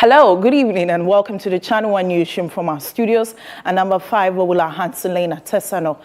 Hello, good evening, and welcome to the Channel One Newsroom from our studios. And number 5, Wawula Hansen Lena Tessano.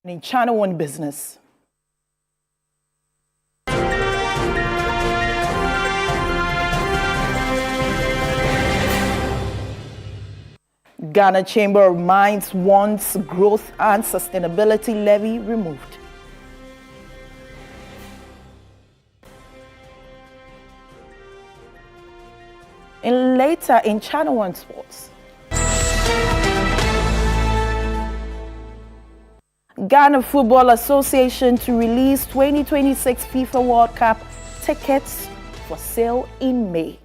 In Channel One Business. Ghana Chamber of Mines wants growth and sustainability levy removed. And later in Channel One Sports. Ghana Football Association to release 2026 FIFA World Cup tickets for sale in May.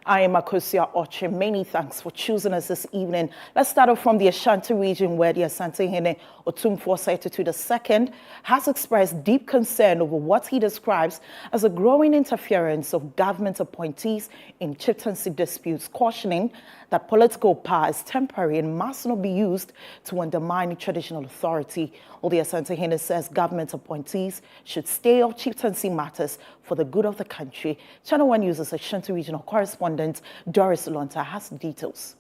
I am Akosia Oche. Many thanks for choosing us this evening. Let's start off from the Ashanti region, where the Asante-Hene Otumfuo Saitutu II has expressed deep concern over what he describes as a growing interference of government appointees in chieftaincy disputes, cautioning that political power is temporary and must not be used to undermine traditional authority. All the Asante-Hene says government appointees should stay off chieftaincy matters for the good of the country. Channel One News' Ashanti regional correspondent Doris Lonta has details.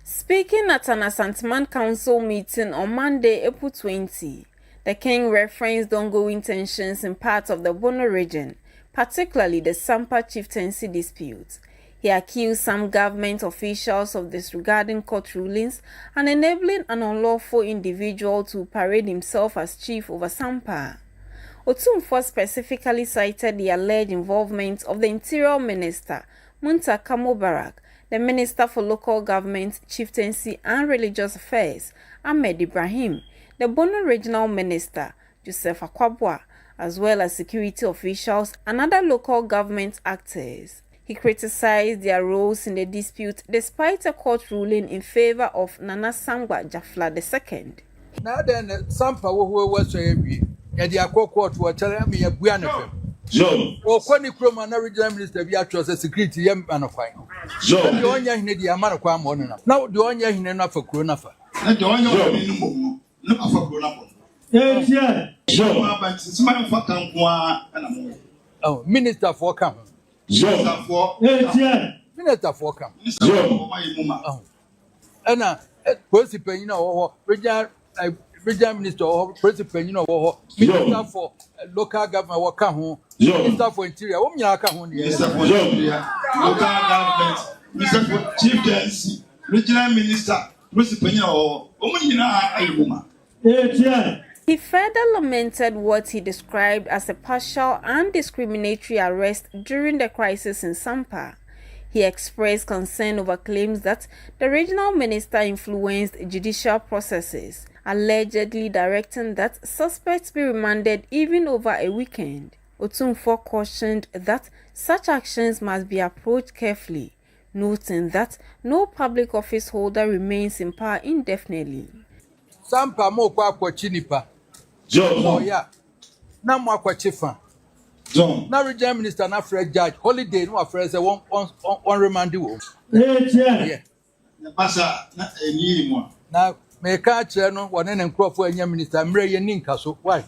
Speaking at an Asanteman Council meeting on Monday, April 20, the king referenced ongoing tensions in parts of the Bono region, particularly the Sampa chieftaincy dispute. He accused some government officials of disregarding court rulings and enabling an unlawful individual to parade himself as chief over Sampa. Otumfuo specifically cited the alleged involvement of the Interior Minister, Muntaka Mubarak, the Minister for Local Government, Chieftaincy and Religious Affairs, Ahmed Ibrahim, the Bono Regional Minister, Joseph Akwabwa, as well as security officials and other local government actors. He criticized their roles in the dispute despite a court ruling in favor of Nana Sangwa Jafla II. Now then, Sampa who was a at the court were telling me a buana. So, or Kwani Kroma, regional minister, we are security, young man of fine. so, the only in the Amanaquam on now, the only in enough for Kronafa. the only look for grown-up. So, but it's my fucking one. Oh, Minister for come. So, for Minister for come. So, And principal, you know, regional minister or principal, you know, minister for local government will come home. Minister for interior, Minister for local government, Minister for chieftaincy, regional minister, principal, or woman, He further lamented what he described as a partial and discriminatory arrest during the crisis in Sampa. He expressed concern over claims that the regional minister influenced judicial processes, allegedly directing that suspects be remanded even over a weekend. Otumfuo cautioned that such actions must be approached carefully, noting that no public office holder remains in power indefinitely. Sampa mo kwa chinipa. Oh yeah. Na mo kwa chifa. Na regional minister na fresh judge holiday no afre say one remand wo. Yeah. Na pasa na eni mo. Na me ka kire no wone ne nkrofo anya minister mre ye ninka so. Why?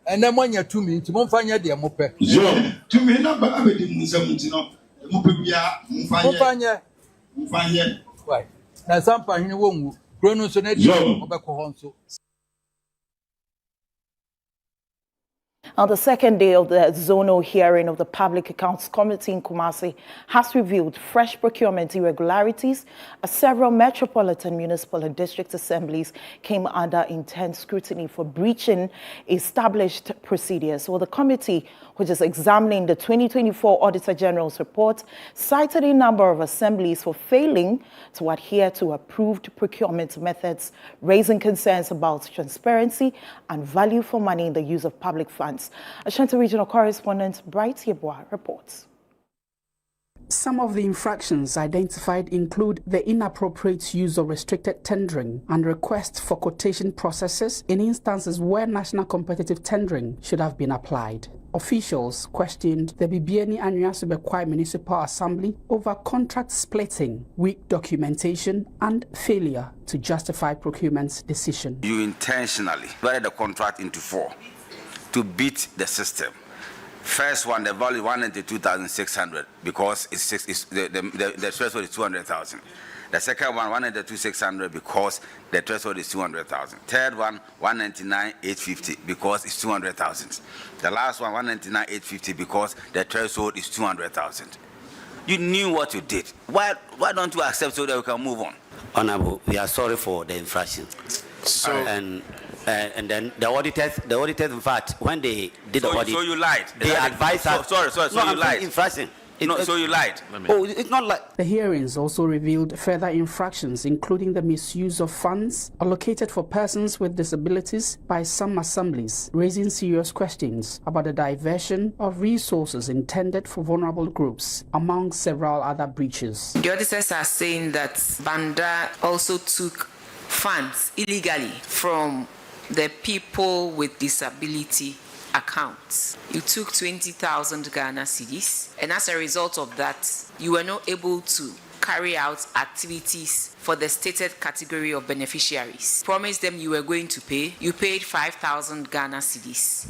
And then when you to me, to Monfanya de Mope. To me, not but I didn't say, Mopia, Mufanya. Why? Now, Sampa, you won't grown so net, Obeko. On the second day of the zonal hearing of the Public Accounts Committee in Kumasi has revealed fresh procurement irregularities as several metropolitan, municipal and district assemblies came under intense scrutiny for breaching established procedures. Well, the committee, which is examining the 2024 Auditor General's report, cited a number of assemblies for failing to adhere to approved procurement methods, raising concerns about transparency and value for money in the use of public funds. Ashanti Regional Correspondent Bright Yeboah reports. Some of the infractions identified include the inappropriate use of restricted tendering and requests for quotation processes in instances where national competitive tendering should have been applied. Officials questioned the Bibiani Anyasubekwai Municipal Assembly over contract splitting, weak documentation, and failure to justify procurement's decision. You intentionally divided the contract into four to beat the system. First one, the value 192,600 because the threshold is 200,000. The second one, 192,600 because the threshold is 200,000. Third one, 199,850 because it's 200,000. The last one, 199,850 because the threshold is 200,000. You knew what you did. Why don't you accept so that we can move on? Honorable, we are sorry for the infraction. So and then the auditors, in fact, when they did the audit, so you lied. They advised us. Sorry. So you lied. Infraction. So you lied. Oh, it's not like. The hearings also revealed further infractions, including the misuse of funds allocated for persons with disabilities by some assemblies, raising serious questions about the diversion of resources intended for vulnerable groups, among several other breaches. The auditors are saying that Banda also took funds illegally from the people with disability accounts. You took 20,000 Ghana cedis, and as a result of that, you were not able to carry out activities for the stated category of beneficiaries. Promised them you were going to pay. You paid 5,000 Ghana cedis,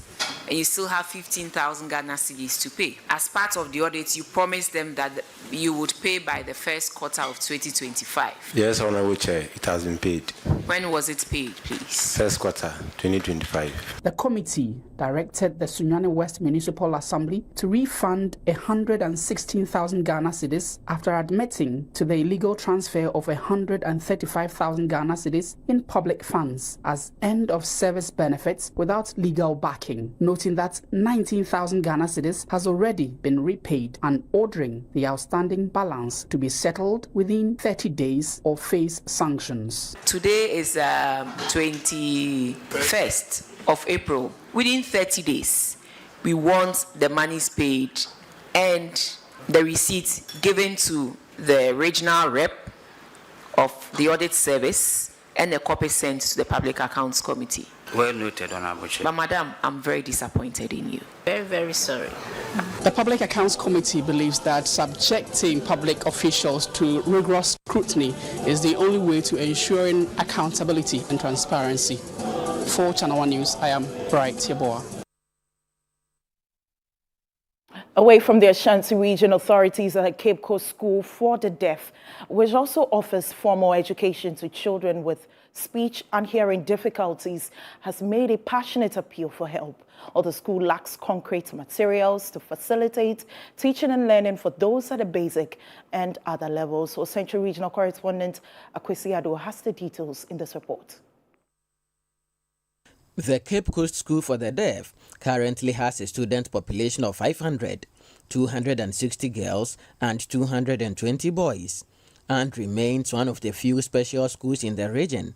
and you still have 15,000 Ghana cedis to pay. As part of the audit, you promised them that you would pay by the first quarter of 2025. Yes, Honorable Chair, it has been paid. When was it paid, please? First quarter, 2025. The committee directed the Sunyani West Municipal Assembly to refund 116,000 Ghana cedis after admitting to the illegal transfer of 135,000 Ghana cedis in public funds as end-of-service benefits without legal backing, noting that 19,000 Ghana cedis has already been repaid and ordering the outstanding balance to be settled within 30 days or face sanctions. Today is 21st of April. Within 30 days, we want the monies paid and the receipts given to the regional rep of the audit service and a copy sent to the Public Accounts Committee. Well noted, Honorable Chair. But Madam, I'm very disappointed in you. Very, very sorry. The Public Accounts Committee believes that subjecting public officials to rigorous scrutiny is the only way to ensuring accountability and transparency. For Channel 1 News, I am Bright Yeboah. Away from the Ashanti Region, authorities at the Cape Coast School for the Deaf, which also offers formal education to children with speech and hearing difficulties, has made a passionate appeal for help. Or the school lacks concrete materials to facilitate teaching and learning for those at the basic and other levels. So Central Regional Correspondent Kpeshie Lagoon has the details in this report. The Cape Coast School for the Deaf currently has a student population of 500, 260 girls and 220 boys, and remains one of the few special schools in the region.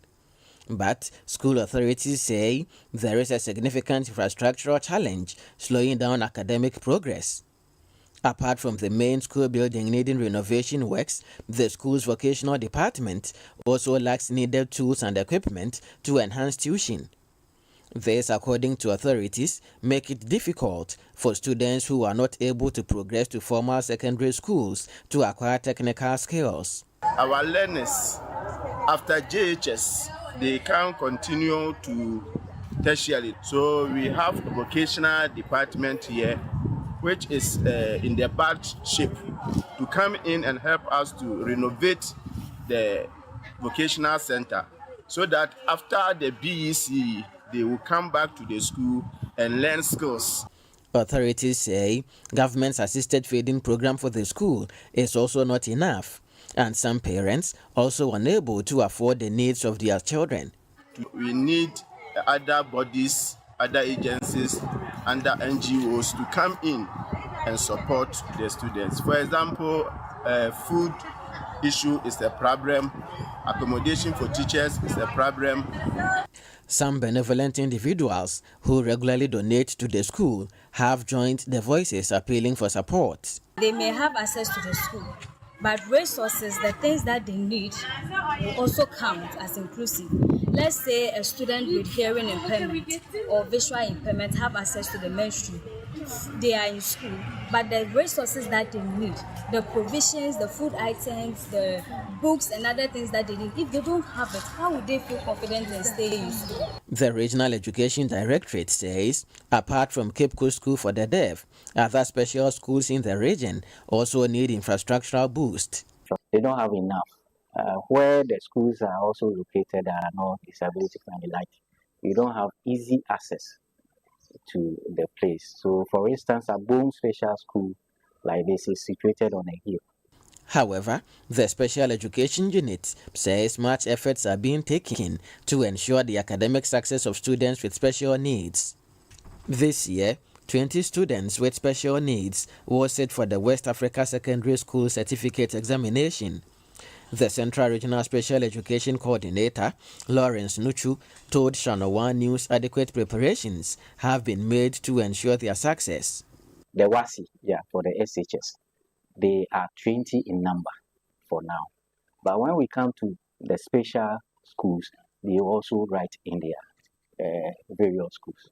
But school authorities say there is a significant infrastructural challenge slowing down academic progress. Apart from the main school building needing renovation works, the school's vocational department also lacks needed tools and equipment to enhance tuition. This, according to authorities, make it difficult for students who are not able to progress to formal secondary schools to acquire technical skills. Our learners, after JHS, they can continue to tertiary. So we have a vocational department here, which is in the bad shape, to come in and help us to renovate the vocational center, so that after the BEC, they will come back to the school and learn skills. Authorities say government's assisted feeding program for the school is also not enough, and some parents also unable to afford the needs of their children. We need other bodies, other agencies, under NGOs to come in and support the students. For example, food issue is a problem, accommodation for teachers is a problem. Some benevolent individuals who regularly donate to the school have joined the voices appealing for support. They may have access to the school, but resources, the things that they need, will also count as inclusive. Let's say a student with hearing impairment or visual impairment have access to the mainstream. They are in school, but the resources that they need, the provisions, the food items, the books and other things that they need, if they don't have it, how would they feel confident in staying in school? The Regional Education Directorate says, apart from Cape Coast School for the Deaf, other special schools in the region also need infrastructural boost. They don't have enough. Where the schools are also located, there are no disability friendly, like you don't have easy access to the place. So, for instance, a Boom Special School like this is situated on a hill. However, the Special Education Unit says much efforts are being taken to ensure the academic success of students with special needs. This year, 20 students with special needs were set for the West Africa Secondary School Certificate Examination. The Central Regional Special Education Coordinator, Lawrence Nuchu, told Channel 1 News adequate preparations have been made to ensure their success. The WASI, for the SHS, they are 20 in number for now. But when we come to the special schools, they also write in their various schools.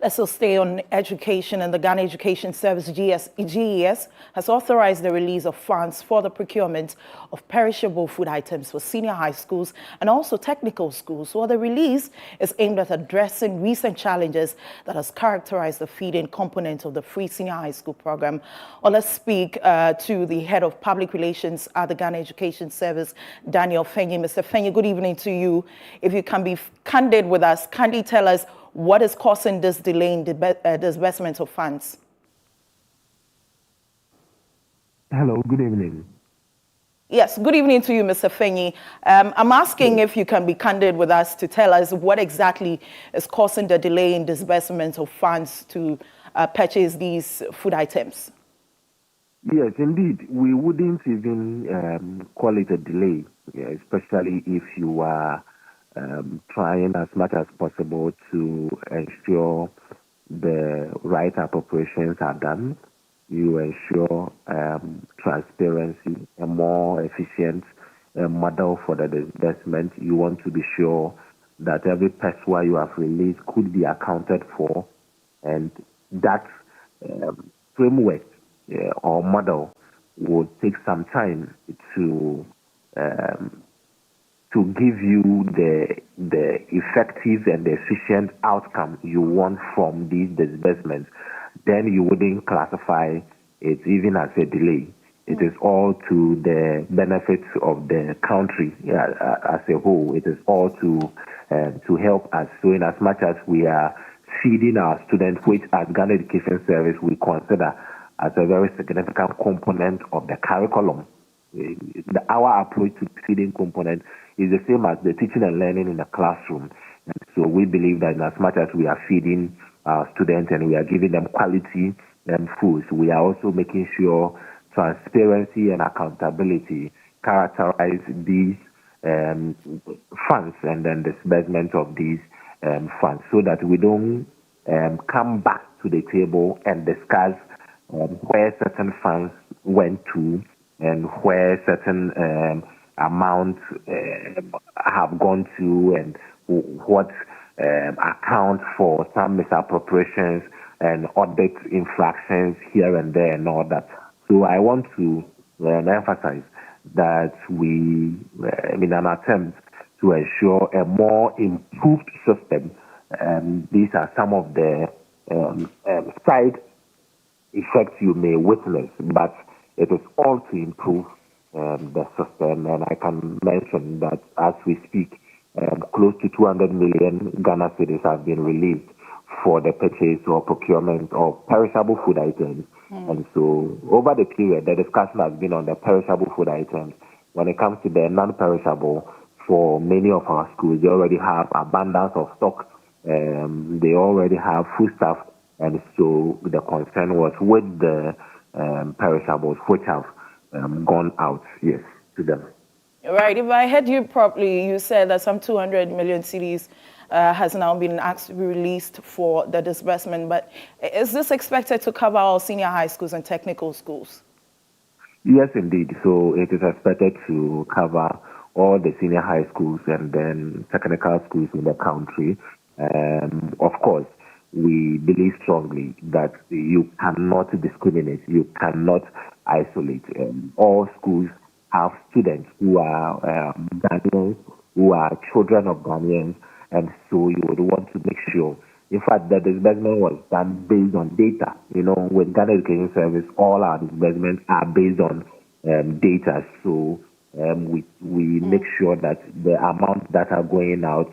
Let's still stay on education, and the Ghana Education Service, GES, has authorized the release of funds for the procurement of perishable food items for senior high schools and also technical schools. So the release is aimed at addressing recent challenges that has characterized the feeding component of the free senior high school program. Well, let's speak to the head of public relations at the Ghana Education Service, Daniel Fenyi. Mr. Fenyi, good evening to you. If you can be candid with us, kindly tell us what is causing this delay in disbursement of funds? Hello, good evening. Yes, good evening to you, Mr. Fenyi. I'm asking if you can be candid with us to tell us what exactly is causing the delay in disbursement of funds to purchase these food items. Yes, indeed. We wouldn't even call it a delay, especially if you are trying as much as possible to ensure the right appropriations are done. You ensure transparency, a more efficient model for the disbursement. You want to be sure that every PESWA you have released could be accounted for, and that framework or model would take some time to give you the effective and the efficient outcome you want from these disbursements. Then you wouldn't classify it even as a delay. It is all to the benefit of the country as a whole. It is all to help us. So in as much as we are feeding our students, which at Ghana Education Service we consider as a very significant component of the curriculum. Our approach to feeding component is the same as the teaching and learning in the classroom. And so we believe that as much as we are feeding our students and we are giving them quality foods, we are also making sure transparency and accountability characterize these funds and then disbursement of these funds, so that we don't come back to the table and discuss where certain funds went to and where certain amounts have gone to and what account for some misappropriations and audit infractions here and there and all that. So I want to emphasize that we, in an attempt to ensure a more improved system, these are some of the side effects you may witness, but it is all to improve the system. And I can mention that as we speak, close to 200 million Ghana cedis have been released for the purchase or procurement of perishable food items. And so over the period, the discussion has been on the perishable food items. When it comes to the non-perishable, for many of our schools, they already have abundance of stock. They already have food stuff. And so the concern was with the perishables, which have gone out, yes, to them. Right. If I heard you properly, you said that some 200 million cedis has now been asked to be released for the disbursement. But is this expected to cover all senior high schools and technical schools? Yes, indeed. So it is expected to cover all the senior high schools and then technical schools in the country. Of course, we believe strongly that you cannot discriminate, you cannot isolate. All schools have students who are Ghanaians, who are children of Ghanaians, and so you would want to make sure. In fact, the disbursement was done based on data. You know, with Ghana Education Service, all our disbursements are based on data. So we make sure that the amounts that are going out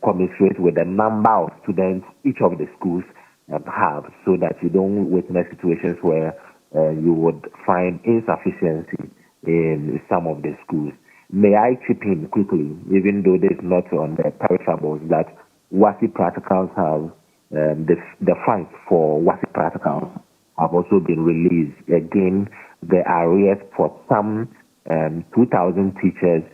commensurate with the number of students each of the schools have, so that you don't witness situations where you would find insufficiency in some of the schools. May I chip in quickly, even though this is not on the perishables, that WASI practicals have the funds for WASI practicals have also been released. Again, the arrears for some 2,000 teachers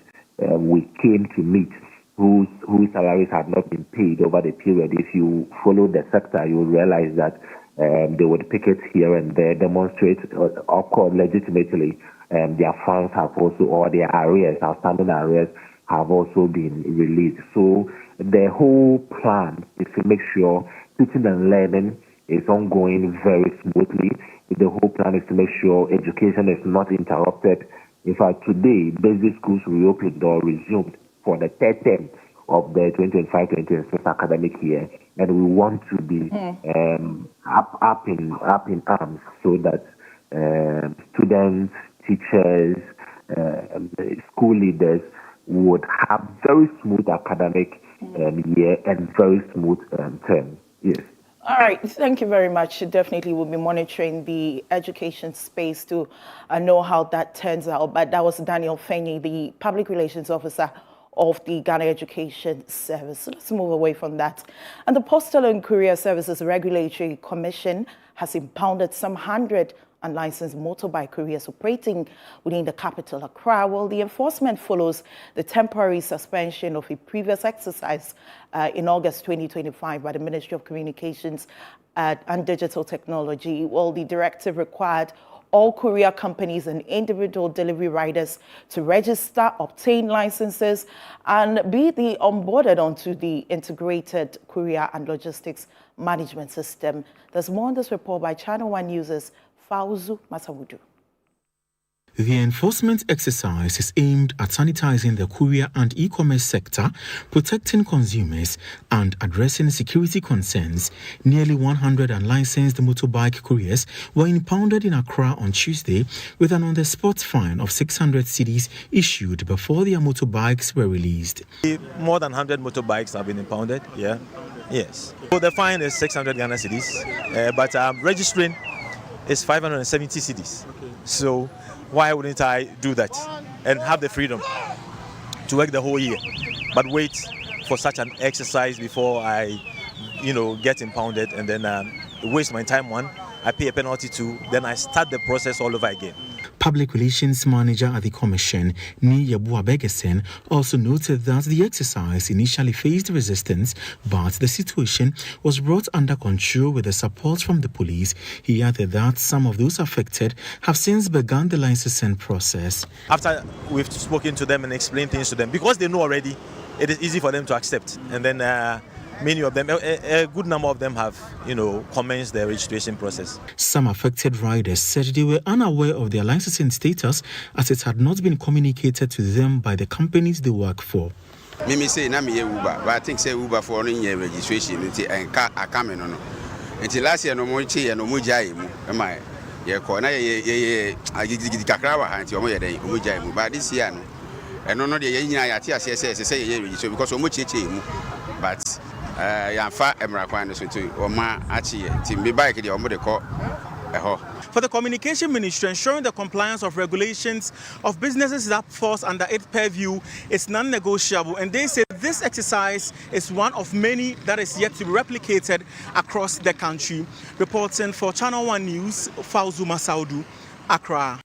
we came to meet whose salaries had not been paid over the period. If you follow the sector, you will realize that they would pick it here and there, demonstrate or call legitimately their funds have also, or their arrears, outstanding arrears, have also been released. So the whole plan is to make sure teaching and learning is ongoing very smoothly. The whole plan is to make sure education is not interrupted. In fact, today, basic schools reopened or resumed for the third term of the 2025-2026 academic year, and we want to be up in arms so that students, teachers, school leaders would have very smooth academic year and very smooth term. Yes. All right, thank you very much. Definitely we'll be monitoring the education space to know how that turns out. But that was Daniel Fenny, the Public Relations Officer of the Ghana Education Service. So let's move away from that. And the Postal and Courier Services Regulatory Commission has impounded some 100 unlicensed motorbike couriers operating within the capital, Accra. Well, the enforcement follows the temporary suspension of a previous exercise in August 2025 by the Ministry of Communications and Digital Technology. Well, the directive required all courier companies and individual delivery riders to register, obtain licenses, and be onboarded onto the integrated courier and logistics management system. There's more on this report by Channel One News' Fauzu Masawudu. The enforcement exercise is aimed at sanitizing the courier and e-commerce sector, protecting consumers, and addressing security concerns. Nearly 100 unlicensed motorbike couriers were impounded in Accra on Tuesday with an on-the-spot fine of 600 cedis issued before their motorbikes were released. More than 100 motorbikes have been impounded, Yes. So the fine is 600 Ghana cedis, but registering is 570 cedis. Okay. So why wouldn't I do that and have the freedom to work the whole year, but wait for such an exercise before I, get impounded and then waste my time one, I pay a penalty two, then I start the process all over again. Public Relations Manager at the Commission, Ni Yabua Begesen, also noted that the exercise initially faced resistance, but the situation was brought under control with the support from the police. He added that some of those affected have since begun the licensing process. After we've spoken to them and explained things to them, because they know already, it is easy for them to accept. And then many of them, a good number of them have, commenced their registration process. Some affected riders said they were unaware of their licensing status as it had not been communicated to them by the companies they work for. Mimi say na me Uber, but I think say Uber for no year registration and come no. Until last year no more che no mo jai mu. Am I? Ye ko na ye kakra wa anti omo ye den omo jai mu. But this year no. And no de ye nyina ya te ase say ye registration because omo che mu. But for the Communication Ministry, ensuring the compliance of regulations of businesses that falls under its purview is non-negotiable, and they say this exercise is one of many that is yet to be replicated across the country. Reporting for Channel 1 News, Fauzuma Saudu, Accra.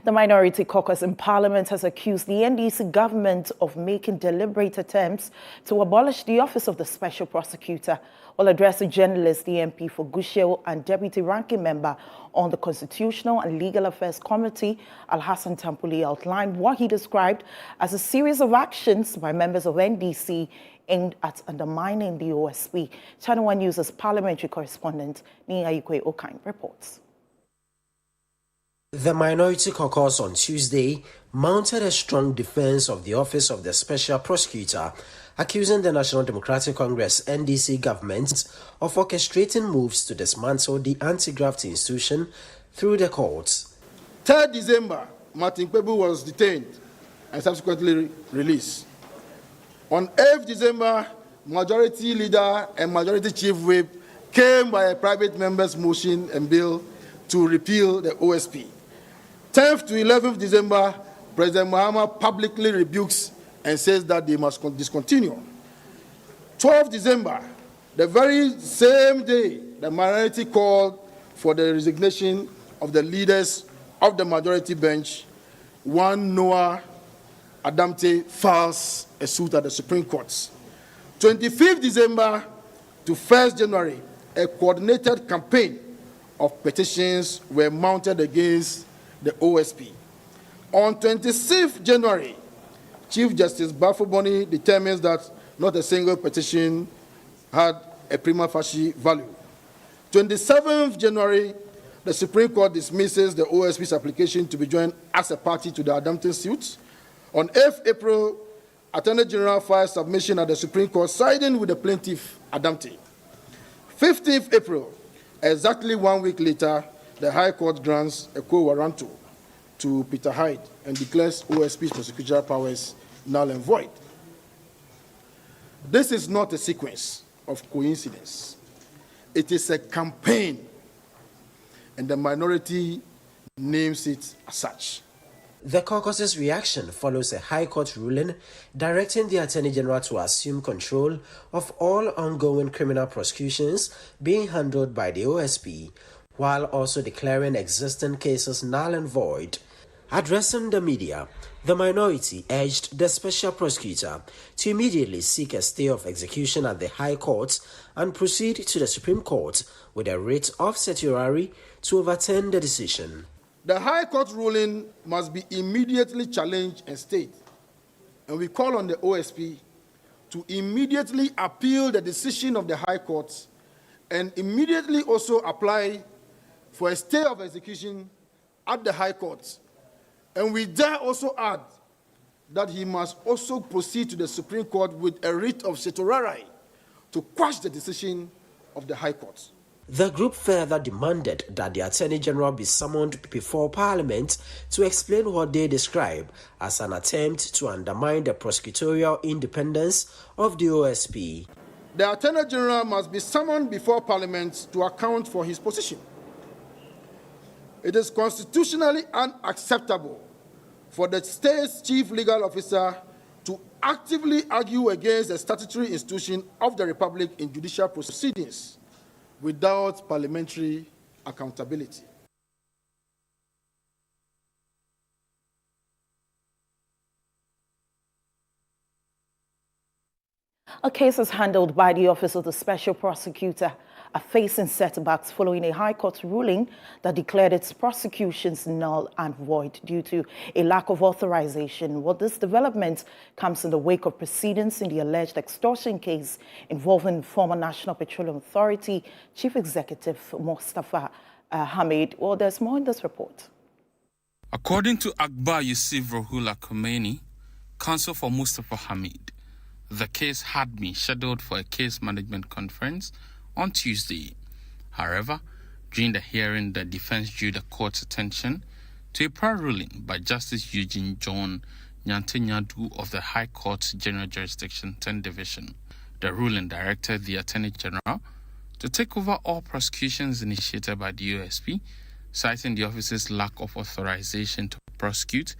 The Minority Caucus in Parliament has accused the NDC government of making deliberate attempts to abolish the office of the Special Prosecutor. While addressing journalists, the MP for Gusau and Deputy Ranking Member on the Constitutional and Legal Affairs Committee, Alhassan Tampuli, outlined what he described as a series of actions by members of NDC aimed at undermining the OSP. Channel 1 News' parliamentary correspondent, Niyayikwe Okain, reports. The Minority Caucus on Tuesday mounted a strong defense of the office of the Special Prosecutor, accusing the National Democratic Congress NDC government of orchestrating moves to dismantle the anti-graft institution through the courts. 3rd December, Martin Kpeshie was detained and subsequently released. On 8th December, Majority Leader and Majority Chief Whip came by a private member's motion and bill to repeal the OSP. 10th to 11th December, President Mahama publicly rebukes and says that they must discontinue. 12th December, the very same day, the minority called for the resignation of the leaders of the majority bench. One Noah Adamte files a suit at the Supreme Court. 25th December to 1st January, a coordinated campaign of petitions were mounted against the OSP. On 26th January, Chief Justice Bafo-Boni determines that not a single petition had a prima facie value. 27th January, the Supreme Court dismisses the OSP's application to be joined as a party to the Adamte suit. On 8th April, Attorney General files submission at the Supreme Court siding with the plaintiff Adamte. 15th April, exactly 1 week later, the High Court grants a quo warranto to Peter Hyde and declares OSP's prosecutorial powers null and void. This is not a sequence of coincidence. It is a campaign, and the minority names it as such. The caucus's reaction follows a High Court ruling directing the Attorney General to assume control of all ongoing criminal prosecutions being handled by the OSP, while also declaring existing cases null and void. Addressing the media, the minority urged the Special Prosecutor to immediately seek a stay of execution at the High Court and proceed to the Supreme Court with a writ of certiorari to overturn the decision. The High Court ruling must be immediately challenged and stayed, and we call on the OSP to immediately appeal the decision of the High Court and immediately also apply for a stay of execution at the High Court. And we dare also add that he must also proceed to the Supreme Court with a writ of certiorari to quash the decision of the High Court. The group further demanded that the Attorney General be summoned before Parliament to explain what they describe as an attempt to undermine the prosecutorial independence of the OSP. The Attorney General must be summoned before Parliament to account for his position. It is constitutionally unacceptable for the state's chief legal officer to actively argue against the statutory institution of the Republic in judicial proceedings without parliamentary accountability. Cases handled by the Office of the Special Prosecutor are facing setbacks following a High Court ruling that declared its prosecutions null and void due to a lack of authorization. Well, this development comes in the wake of proceedings in the alleged extortion case involving former National Petroleum Authority Chief Executive Mustafa Hamid. Well, there's more in this report. According to Akbar Yusuf Rohullah Khomeini, counsel for Mustafa Hamid, the case had been scheduled for a case management conference on Tuesday. However, during the hearing, the defense drew the court's attention to a prior ruling by Justice Eugene John Nyantenyadu of the High Court's General Jurisdiction 10 Division. The ruling directed the Attorney General to take over all prosecutions initiated by the OSP, citing the office's lack of authorization to prosecute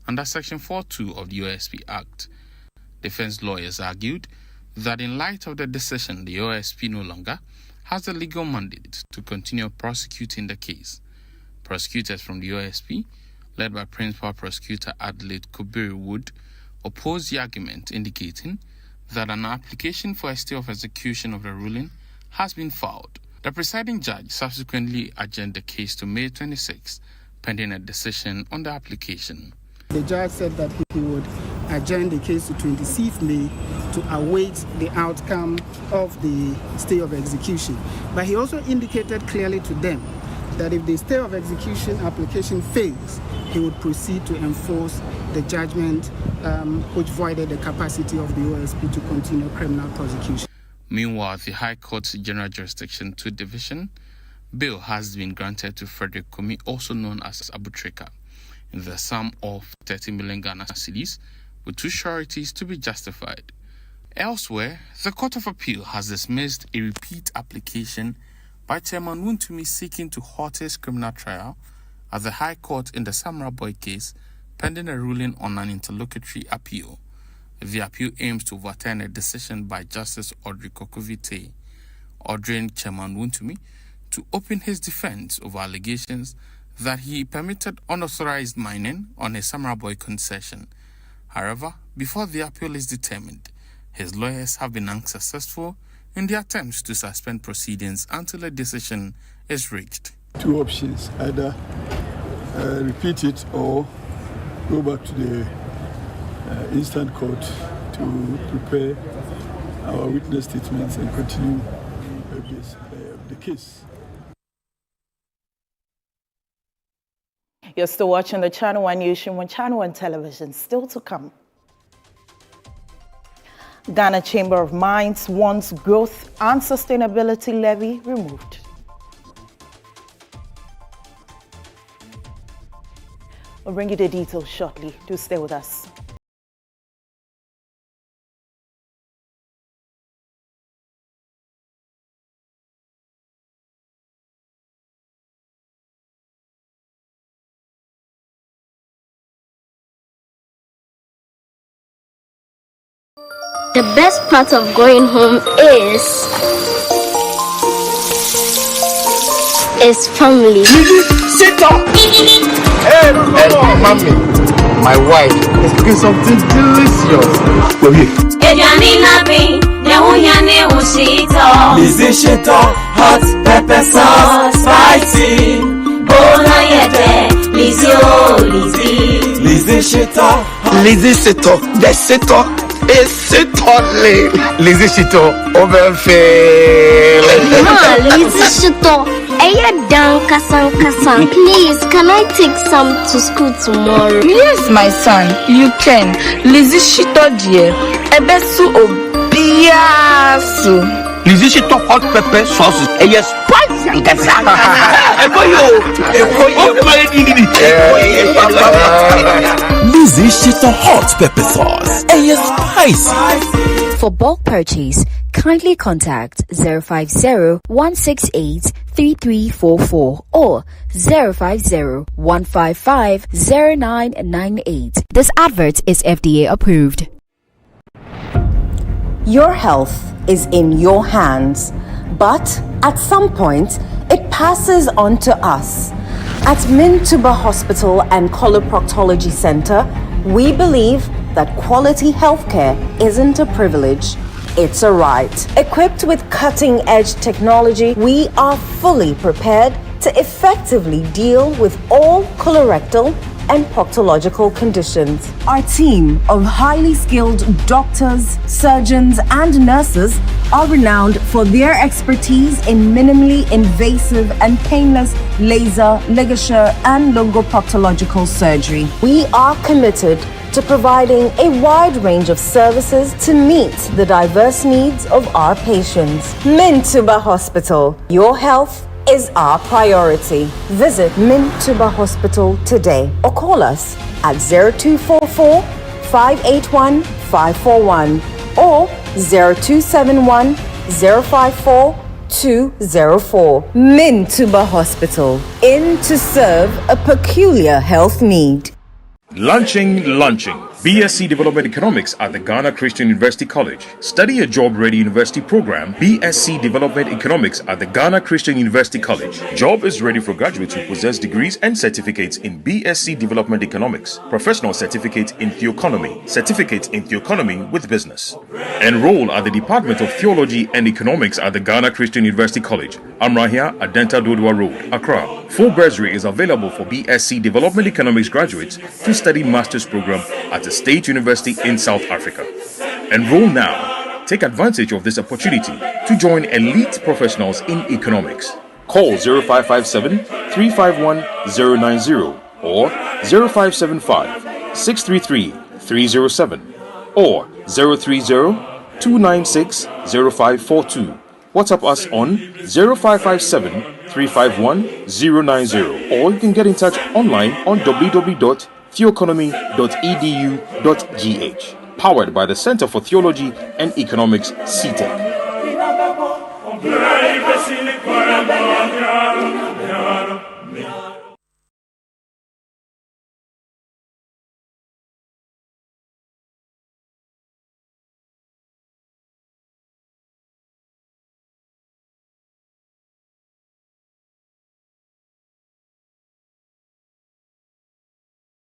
under Section 4.2 of the OSP Act. Defense lawyers argued that in light of the decision, the OSP no longer has the legal mandate to continue prosecuting the case. Prosecutors from the OSP, led by Principal Prosecutor Adelaide Kobiri Wood, opposed the argument, indicating that an application for a stay of execution of the ruling has been filed. The presiding judge subsequently adjourned the case to May 26, pending a decision on the application. The judge said that he would adjourn the case to 26th May to await the outcome of the stay of execution. But he also indicated clearly to them that if the stay of execution application fails, he would proceed to enforce the judgment which voided the capacity of the OSP to continue criminal prosecution. Meanwhile, the High Court's General Jurisdiction 2 Division bail has been granted to Frederick Komi, also known as Abu Trika, in the sum of 30 million Ghana cedis, with 2 sureties to be justified. Elsewhere, the Court of Appeal has dismissed a repeat application by Chairman Wuntumi seeking to halt his criminal trial at the High Court in the Samra Boy case, pending a ruling on an interlocutory appeal. The appeal aims to overturn a decision by Justice Audrey Kokovite, ordering Chairman Wuntumi to open his defense over allegations that he permitted unauthorized mining on a Samra Boy concession. However, before the appeal is determined, his lawyers have been unsuccessful in their attempts to suspend proceedings until a decision is reached. 2 options, either repeat it or go back to the instant court to prepare our witness statements and continue the case. You're still watching the Channel One Newsroom on Channel One Television. Still to come. Ghana Chamber of Mines wants growth and sustainability levy removed. We'll bring you the details shortly. Do stay with us. The best part of going home is family. Sit up! Hey, mommy, my wife is cooking something delicious. Go here. Lizzie Shito, hot pepper sauce, spicy. Bona yete, Lizzie, oh Lizzie. Lizzie Shito, Lizzie Shito, the Shito. Lizzie Shito, over Lizzie Shito, please, can I take some to school tomorrow? Yes, my son, you can. Lizzie Shito, dear. Ebesu obiasu. Lizzie top hot pepper sauce. Yes, spicy and gasa. Lizzie hot pepper sauce. Yes, spicy. For bulk purchase, kindly contact 050-168-3344 or 050-155-0998. This advert is FDA approved. Your health is in your hands, but at some point, it passes on to us. At Mintuba Hospital and Coloproctology Center, we believe that quality healthcare isn't a privilege, it's a right. Equipped with cutting-edge technology, we are fully prepared to effectively deal with all colorectal and proctological conditions. Our team of highly skilled doctors, surgeons, and nurses are renowned for their expertise in minimally invasive and painless laser, ligature, and lungoproctological surgery. We are committed to providing a wide range of services to meet the diverse needs of our patients. Mintuba Hospital, your health is our priority. Visit Mintuba Hospital today or call us at 0244 581 541 or 0271 054 204. Mintuba Hospital, in to serve a peculiar health need. Launching. BSc Development Economics at the Ghana Christian University College. Study a job-ready university program, BSc Development Economics at the Ghana Christian University College. Job is ready for graduates who possess degrees and certificates in BSc Development Economics, professional certificate in Theoeconomy, certificate in Theoeconomy with business. Enroll at the Department of Theology and Economics at the Ghana Christian University College, Amrahia, Adenta Dodua Road, Accra. Full bursary is available for BSc Development Economics graduates to study master's program at the State University in South Africa. Enroll now. Take advantage of this opportunity to join elite professionals in economics. Call 0557 351 090 or 0575 633 307 or 030 296 0542. WhatsApp us on 0557 351 090 or you can get in touch online on www.theoeconomy.edu.gh. Powered by the Center for Theology and Economics, CTEC.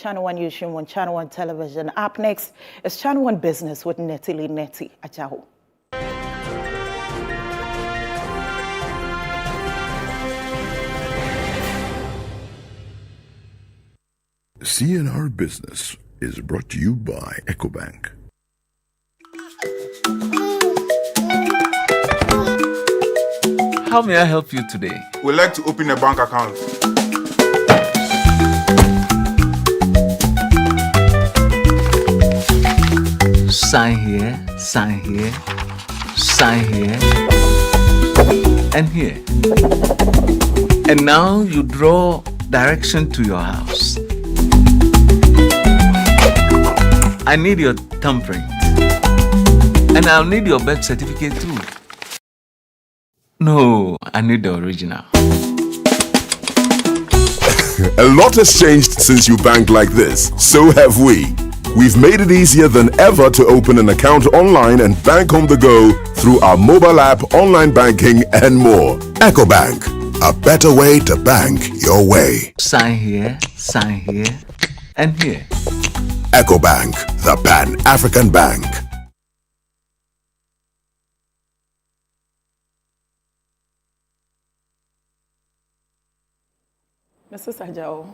Channel 1 Newsroom on Channel 1 Television. Up next is Channel 1 Business with Neti Ajaho. CNR Business is brought to you by EcoBank. How may I help you today? We'd like to open a bank account. Sign here, sign here, sign here, and here. And now you draw direction to your house. I need your thumbprint. And I'll need your birth certificate too. No, I need the original. A lot has changed since you banked like this. So have we. We've made it easier than ever to open an account online and bank on the go through our mobile app, online banking, and more. EcoBank, a better way to bank your way. Sign here, and here. EcoBank, the Pan-African Bank. Mrs. Ajao,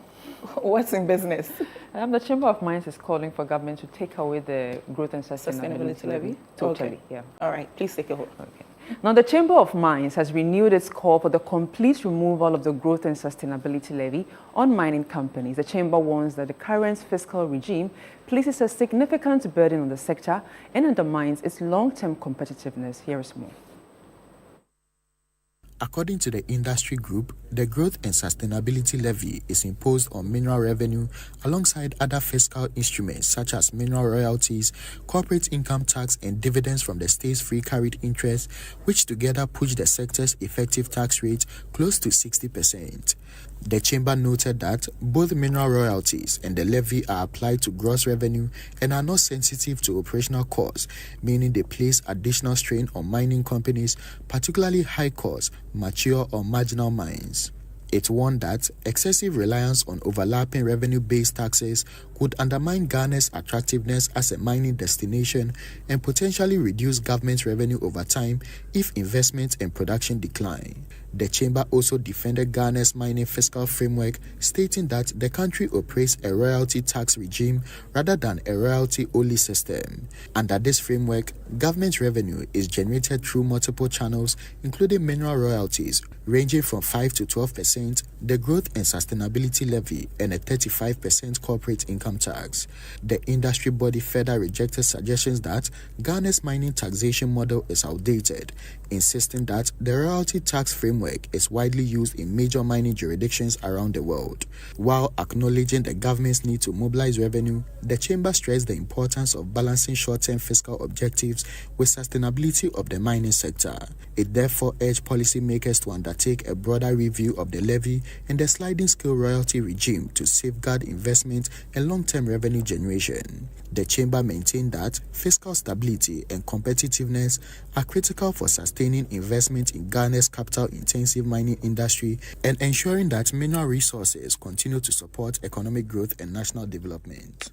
what's in business? The Chamber of Mines is calling for government to take away the growth and sustainability levy. Totally, okay. Yeah. All right, please take a hold. Okay. Now, the Chamber of Mines has renewed its call for the complete removal of the growth and sustainability levy on mining companies. The Chamber warns that the current fiscal regime places a significant burden on the sector and undermines its long-term competitiveness. Here is more. According to the industry group, the Growth and Sustainability Levy is imposed on mineral revenue alongside other fiscal instruments such as mineral royalties, corporate income tax, and dividends from the state's free carried interest, which together push the sector's effective tax rate close to 60%. The chamber noted that both mineral royalties and the levy are applied to gross revenue and are not sensitive to operational costs, meaning they place additional strain on mining companies, particularly high-cost, mature or marginal mines. It warned that excessive reliance on overlapping revenue-based taxes could undermine Ghana's attractiveness as a mining destination and potentially reduce government revenue over time if investment and production decline. The chamber also defended Ghana's mining fiscal framework, stating that the country operates a royalty tax regime rather than a royalty-only system. Under this framework, government revenue is generated through multiple channels, including mineral royalties, ranging from 5 to 12%, the Growth and Sustainability Levy, and a 35% corporate income tax. The industry body further rejected suggestions that Ghana's mining taxation model is outdated, insisting that the royalty tax framework is widely used in major mining jurisdictions around the world. While acknowledging the government's need to mobilize revenue, the chamber stressed the importance of balancing short-term fiscal objectives with sustainability of the mining sector. It therefore urged policymakers to undertake a broader review of the levy and the sliding scale royalty regime to safeguard investment and long-term revenue generation. The chamber maintained that fiscal stability and competitiveness are critical for sustaining investment in Ghana's capital-intensive mining industry and ensuring that mineral resources continue to support economic growth and national development.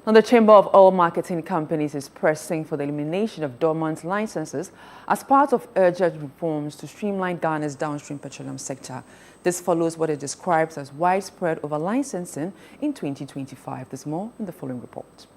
Now, the Chamber of Oil Marketing Companies is pressing for the elimination of dormant licenses as part of urgent reforms to streamline Ghana's downstream petroleum sector. This follows what it describes as widespread over-licensing in 2025. There's more in the following report.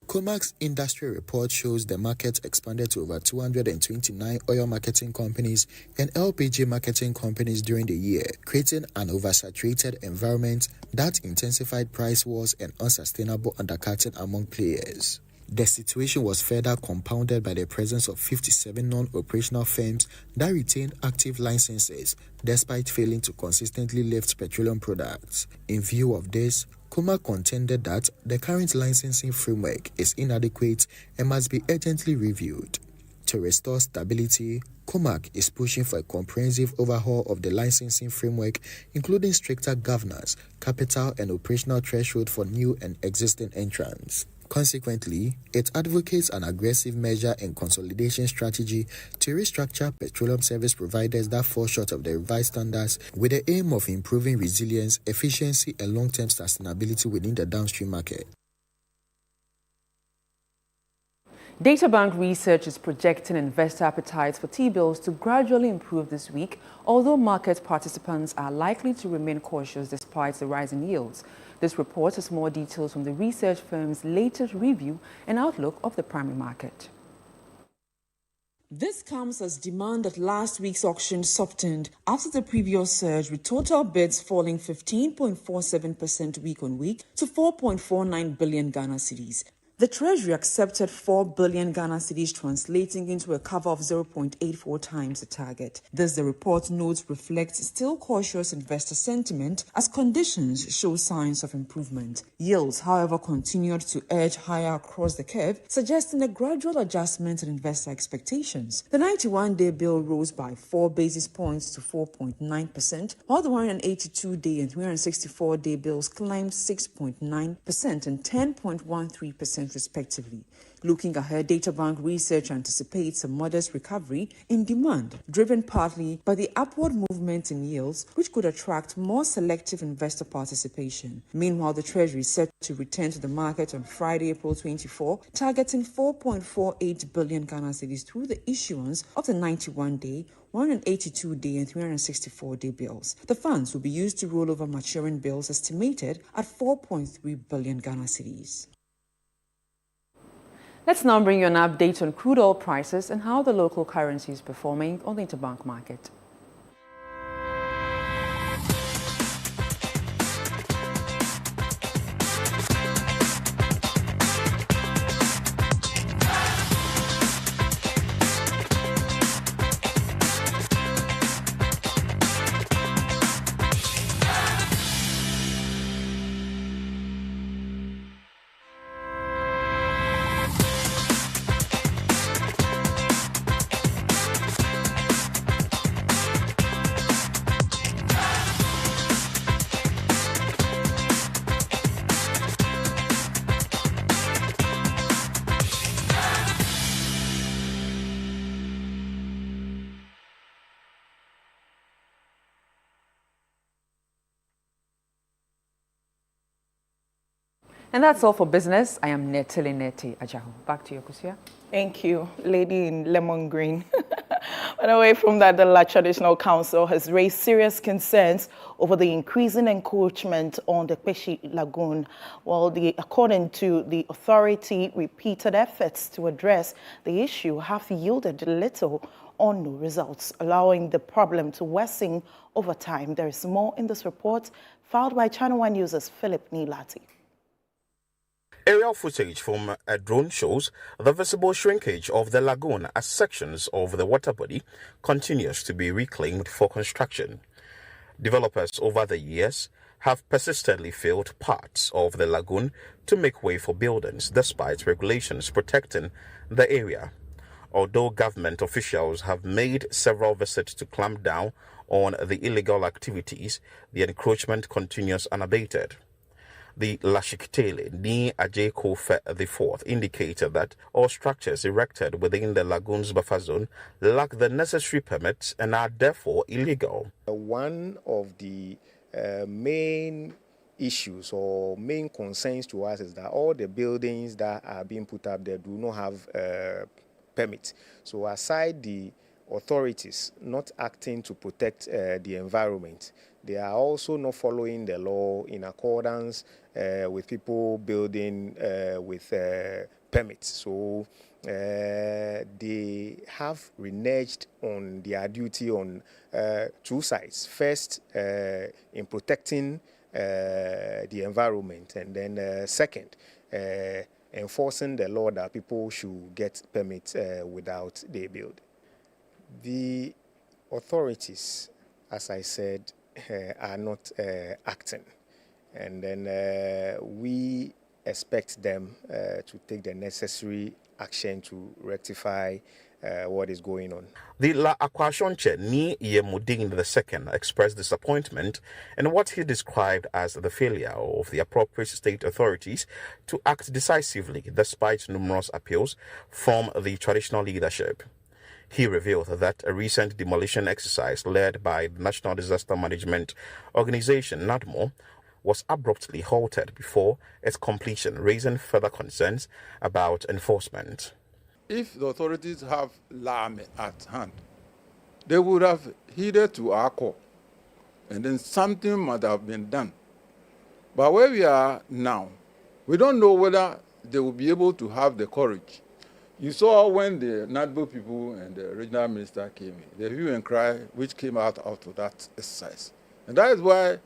COMAC's industry report shows the market expanded to over 229 oil marketing companies and LPG marketing companies during the year, creating an oversaturated environment that intensified price wars and unsustainable undercutting among players. The situation was further compounded by the presence of 57 non-operational firms that retained active licenses despite failing to consistently lift petroleum products. In view of this, COMAC contended that the current licensing framework is inadequate and must be urgently reviewed. To restore stability, COMAC is pushing for a comprehensive overhaul of the licensing framework, including stricter governance, capital and operational threshold for new and existing entrants. Consequently, it advocates an aggressive measure and consolidation strategy to restructure petroleum service providers that fall short of the revised standards with the aim of improving resilience, efficiency, and long-term sustainability within the downstream market. Databank research is projecting investor appetites for T-bills to gradually improve this week, although market participants are likely to remain cautious despite the rise in yields. This report has more details from the research firm's latest review and outlook of the primary market. This comes as demand at last week's auction softened after the previous surge, with total bids falling 15.47% week on week to 4.49 billion Ghana cedis. The Treasury accepted 4 billion Ghana cedis, translating into a cover of 0.84 times the target. This, the report notes, reflects still cautious investor sentiment as conditions show signs of improvement. Yields, however, continued to edge higher across the curve, suggesting a gradual adjustment in investor expectations. The 91-day bill rose by 4 basis points to 4.9%, while the 182-day and 364-day bills climbed 6.9% and 10.13%. respectively. Looking ahead, Databank research anticipates a modest recovery in demand, driven partly by the upward movement in yields, which could attract more selective investor participation. Meanwhile, the Treasury is set to return to the market on Friday, April 24, targeting 4.48 billion Ghana cedis through the issuance of the 91-day, 182-day and 364-day bills. The funds will be used to roll over maturing bills estimated at 4.3 billion Ghana cedis. Let's now bring you an update on crude oil prices and how the local currency is performing on the interbank market. And that's all for business. I am Netele Neti Ajahu. Back to you, Kusia. Thank you, lady in lemon green. But away from that, the La Traditional Council has raised serious concerns over the increasing encroachment on the Kpeshie Lagoon. Well, according to the authority, repeated efforts to address the issue have yielded little or no results, allowing the problem to worsen over time. There is more in this report filed by Channel One News' Philip Nilati. Aerial footage from a drone shows the visible shrinkage of the lagoon as sections of the water body continues to be reclaimed for construction. Developers over the years have persistently filled parts of the lagoon to make way for buildings despite regulations protecting the area. Although government officials have made several visits to clamp down on the illegal activities, the encroachment continues unabated. The Lashiktele ni Ajay Kofe IV indicated that all structures erected within the lagoon's buffer zone lack the necessary permits and are therefore illegal. One of the main issues or main concerns to us is that all the buildings that are being put up there do not have permit. So aside the authorities not acting to protect the environment, they are also not following the law in accordance with people building with permits. So they have reneged on their duty on two sides. First, in protecting the environment, and then second, enforcing the law that people should get permits without they build. The authorities, as I said, are not acting, and then we expect them to take the necessary action to rectify what is going on. The La Akwashonche Ni Yemudin II expressed disappointment in what he described as the failure of the appropriate state authorities to act decisively despite numerous appeals from the traditional leadership. He revealed that a recent demolition exercise led by the National Disaster Management Organization, NADMO, was abruptly halted before its completion, raising further concerns about enforcement. If the authorities have LAM at hand, they would have heeded to our call, and then something might have been done. But where we are now, we don't know whether they will be able to have the courage. You saw when the NADBO people and the regional minister came in, the hue and cry which came out of that exercise. And that is why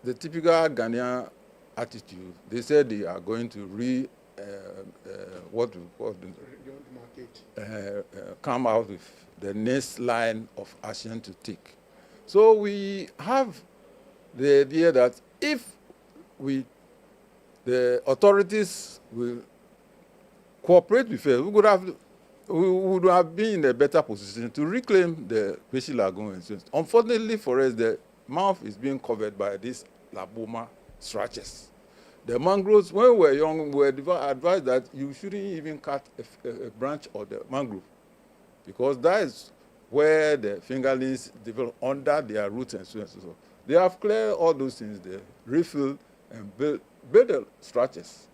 the typical Ghanaian attitude, they said they are going to come out with the next line of action to take. So we have the idea that if the authorities will cooperate with us, we would have been in a better position to reclaim the Kpeshie Lagoon. Unfortunately for us, the mouth is being covered by these laboma structures. The mangroves, when we were young, we were advised that you shouldn't even cut a branch of the mangrove, because that is where the fingerlings develop under their roots and so on. So they have cleared all those things there, refilled and built the structures.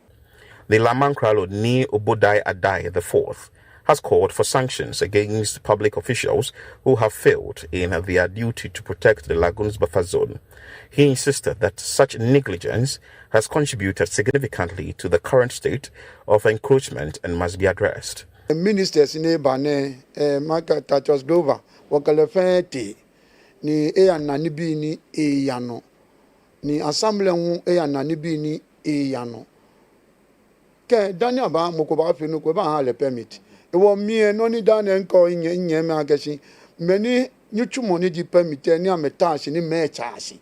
The Lamankralo Ni Obodai Adai IV has called for sanctions against public officials who have failed in their duty to protect the lagoon's buffer zone. He insisted that such negligence has contributed significantly to the current state of encroachment and must be addressed. Ministers in Ebane, Maka Tachos Glova, Wakalefeti, ni Nanibi ni Yano, ni Assembly Nanibi ni Yano. Daniel ba mokoba finu ko ba ha le permit e wo mi no ni dan enko nye me agashi meni nyutumo ni di permit ni ametashi ni me chashi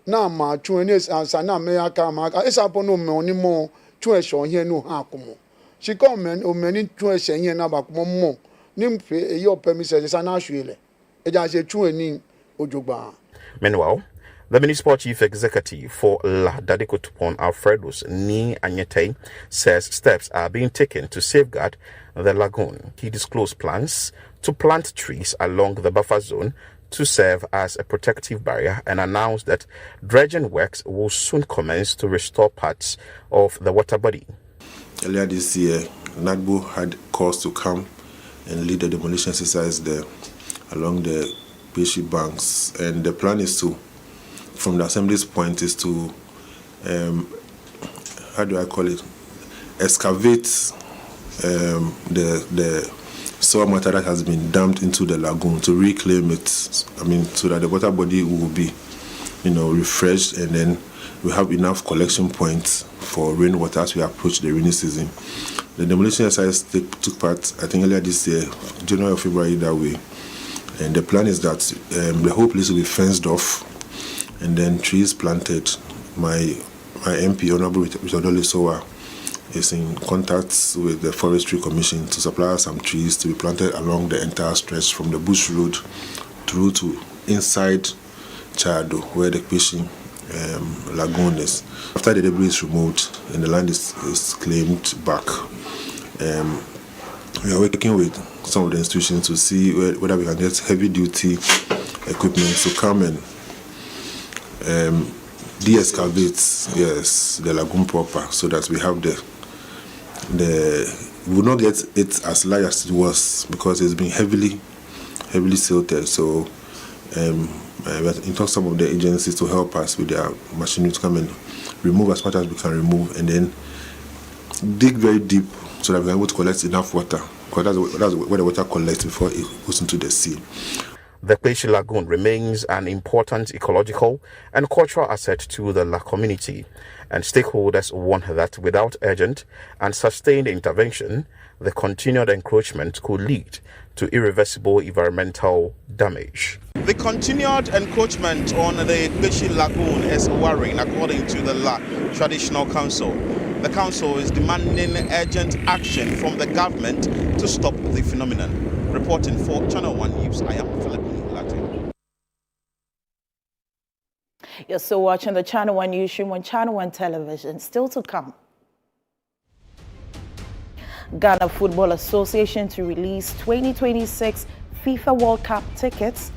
na ma tun ni ansa na me aka ma esa pono me oni mo tun e so yen no ha komo she come men o meni tun e se yen na ba komo mo ni mfe e yo permit se sa na hwele e ja se tun ni ojogba. Meanwhile, the Municipal Chief Executive for La Dadikotupon, Alfredos Ni Anyete, says steps are being taken to safeguard the lagoon. He disclosed plans to plant trees along the buffer zone to serve as a protective barrier and announced that dredging works will soon commence to restore parts of the water body. Earlier this year, NADBO had calls to come and lead the demolition exercise there along the Kpeshie banks, and the plan is to, from the assembly's point, is to excavate the soil matter that has been dumped into the lagoon to reclaim it. So that the water body will be, refreshed, and then we have enough collection points for rainwater as we approach the rainy season. The demolition exercise took part, I think, earlier this year, January or February, that way. And the plan is that the whole place will be fenced off and then trees planted. My MP, Honorable Richard Sowa, is in contact with the Forestry Commission to supply some trees to be planted along the entire stretch from the Bush Road through to inside Chado, where the Kpeshie Lagoon is. After the debris is removed and the land is claimed back, we are working with some of the institutions to see whether we can get heavy-duty equipment to come and de-excavate, the lagoon proper, so that we have we will not get it as large as it was because it's been heavily silted. So we are in talks some of the agencies to help us with their machinery to come and remove as much as we can remove, and then dig very deep so that we are able to collect enough water, because that's where the water collects before it goes into the sea. The Kpeshie Lagoon remains an important ecological and cultural asset to the community, and stakeholders warn that without urgent and sustained intervention, the continued encroachment could lead to irreversible environmental damage. The continued encroachment on the Kpeshie Lagoon is worrying, according to the Traditional Council. The council is demanding urgent action from the government to stop the phenomenon. Reporting for Channel 1 News, I am Philip Latin. You're still watching the Channel 1 Newsroom on Channel 1 Television. Still to come. Ghana Football Association to release 2026 FIFA World Cup tickets.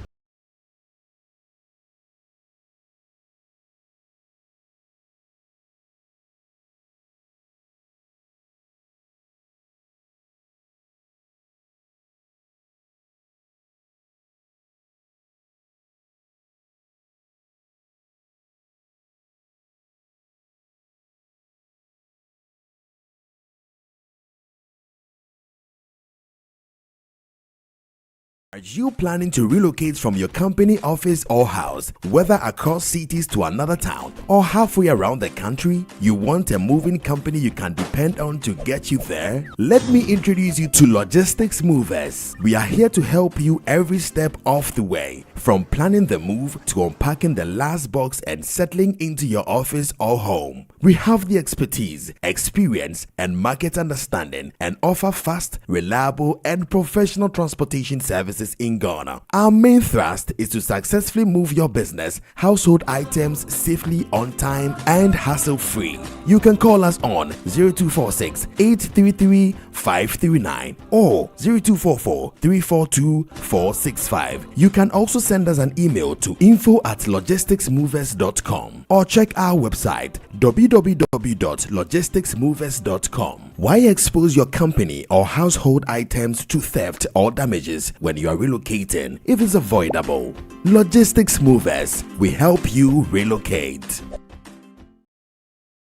Are you planning to relocate from your company office or house, whether across cities to another town or halfway around the country? You want a moving company you can depend on to get you there? Let me introduce you to Logistics Movers. We are here to help you every step of the way, from planning the move to unpacking the last box and settling into your office or home. We have the expertise, experience, and market understanding, and offer fast, reliable, and professional transportation services in Ghana. Our main thrust is to successfully move your business, household items safely, on time, and hassle-free. You can call us on 0246 833 539 or 0244 342 465. You can also send us an email to info@logisticsmovers.com or check our website www.logisticsmovers.com. Why expose your company or household items to theft or damages when you are relocating if it's avoidable? Logistics Movers, we help you relocate.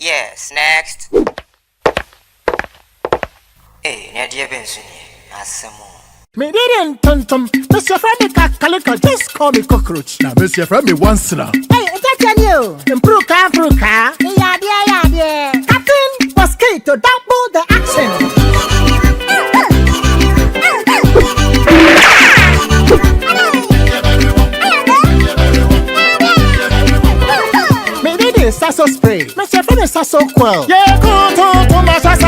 Yes, next. Hey, Nadia Benson, Asamo. Me didn't tum. Mr. Friend, Kalika, just call me cockroach. Now, Mr. Friend, me once now. Hey, is that you? Improve car. Yeah. Captain, mosquito, double the action. Me did this sasso spray. Mr. Friend, sasso quell. Yeah, go to my sasso.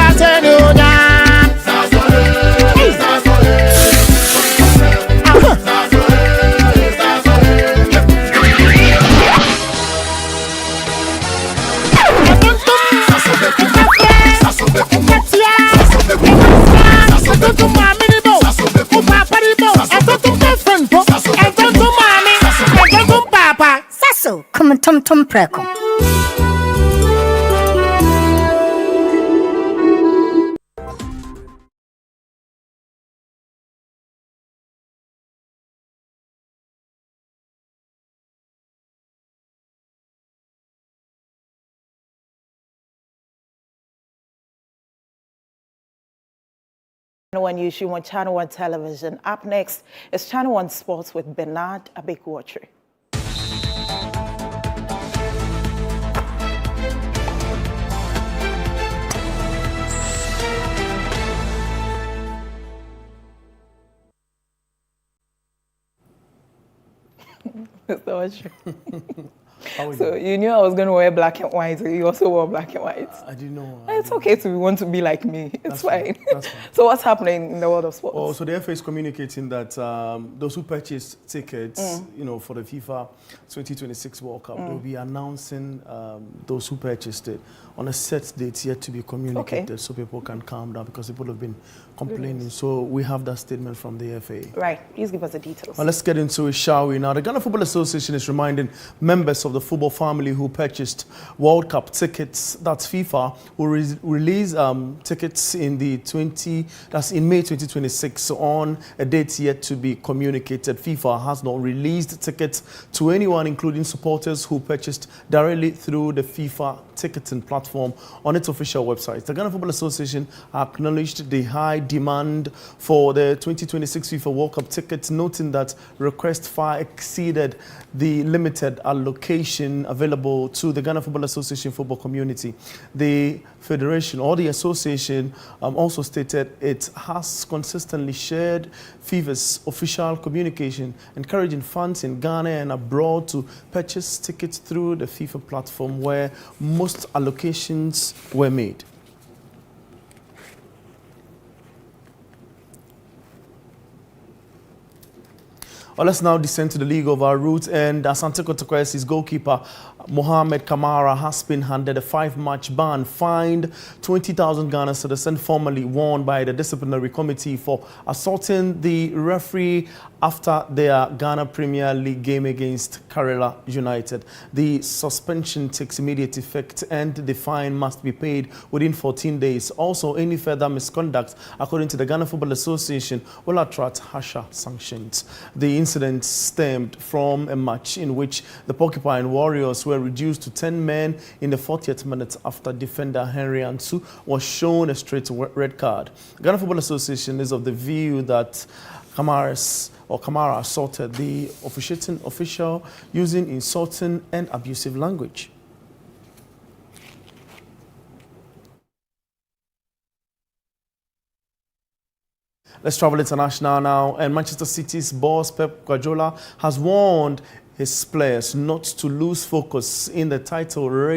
So, come on, Tom Preko. Channel 1 News, you want Channel 1 Television. Up next is Channel 1 Sports with Bernard Abekwachi. So you knew I was going to wear black and white. So you also wore black and white. I didn't know. It's okay to want to be like me. It's fine. That's fine. So what's happening in the world of sports? Oh, so the FA is communicating that those who purchased tickets, for the FIFA 2026 World Cup, they'll be announcing those who purchased it on a set date yet to be communicated, so people can calm down because people have been complaining. So we have that statement from the FA. Right. Please give us the details. Well, let's get into it, shall we? Now, the Ghana Football Association is reminding members of the football family who purchased World Cup tickets that FIFA will release tickets in May 2026 on a date yet to be communicated. FIFA has not released tickets to anyone, including supporters who purchased directly through the FIFA ticketing platform on its official website. The Ghana Football Association acknowledged the high demand for the 2026 FIFA World Cup tickets, noting that requests far exceeded the limited allocation available to the Ghana Football Association football community. The federation or the association also stated it has consistently shared FIFA's official communication, encouraging fans in Ghana and abroad to purchase tickets through the FIFA platform where most allocations were made. Well, let's now descend to the league of our roots, and Asante Kotokwesi's goalkeeper Mohamed Kamara has been handed a 5-match ban, fined 20,000 Ghana cedis, and formally warned by the disciplinary committee for assaulting the referee after their Ghana Premier League game against Kerala United. The suspension takes immediate effect and the fine must be paid within 14 days. Also, any further misconduct, according to the Ghana Football Association, will attract harsher sanctions. The incident stemmed from a match in which the Porcupine Warriors were reduced to 10 men in the 40th minute after defender Henry Ansu was shown a straight red card. The Ghana Football Association is of the view that Kamara assaulted the officiating official using insulting and abusive language. Let's travel international now, and Manchester City's boss Pep Guardiola has warned his players not to lose focus in the title race